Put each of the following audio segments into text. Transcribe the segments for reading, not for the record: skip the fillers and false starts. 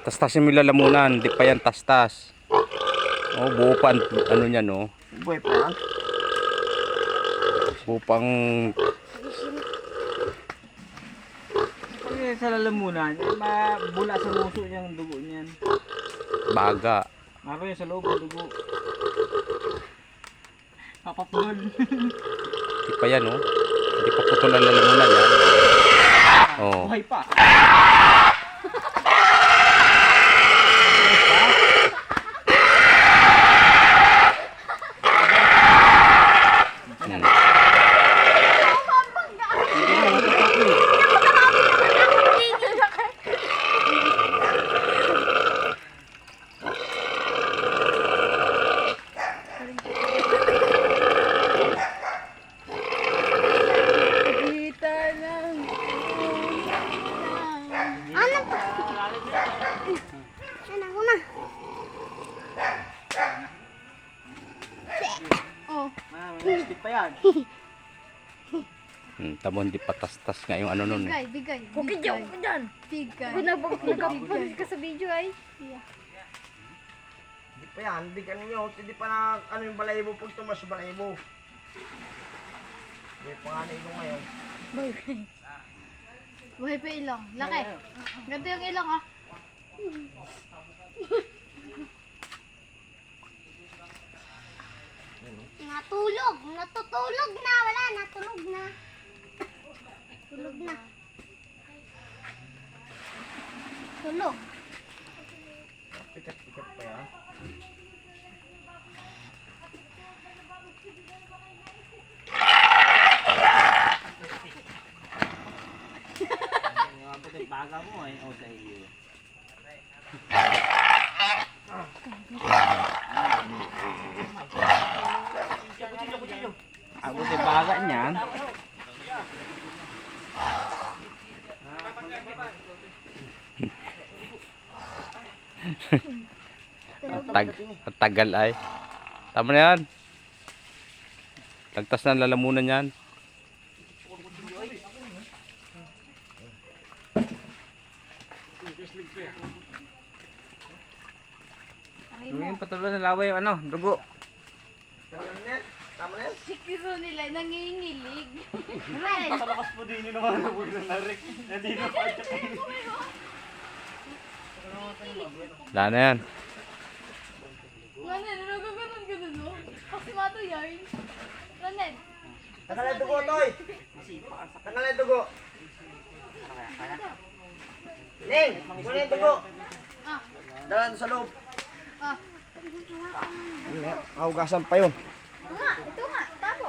Tas-tasin mo yung lalamunan, hindi pa yan tas-tas. Oh, buo pa ano niya, no? Buhay pa. Buo pang Pag sa lalamunan, mabula sa muso yung dugo niyan. baga. Maro yan sa loob ng dugo. Papapulol. Hindi pa yan, no? Hindi pa putol ang lalamunan yan. Oh. Buhay pa. Hmm. Stick pa yan. Tamo hindi pa tas-tas nga yung ano nun. Bigay, bigay. Okay, joke ko dyan. Bigay. Nag-upload ka sa video ay. Hindi pa yan. Hindi ka ninyo. Hindi pa na ano yung balayibo pag tumas yung balayibo. Hindi pa nga na ilong ngayon. Buhay pa ilong. Laki. Ganito yung ilong, ah. Natulog. Natutulog na. Wala, natulog na. Tulog na. Tulog. Pikat-pikat pa yan. Abot yung baga mo eh. O sa iyo. Abot yung baga niyan. Tagal ay. Tama na yan. Lagtas na ang lalamunan yan. Yung patuloy na laway yung ano, dugo. Tama na yan. Sikiro nila, nangingilig. Patalakas po din yun naman huwag na narik. Hindi na pa siya kayo. Wala na yan. Roned, ganun, no? Kasi mato yarn. Roned. Tanggal yung dugo, Toy! Tanggal yung dugo! Ning! Kunin yung dugo! Ah, Dalan sa loob. ah. Hugasan pa yun. Ito nga, tabo.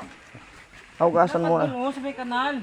Hugasan mo. Ano, sa may kanal.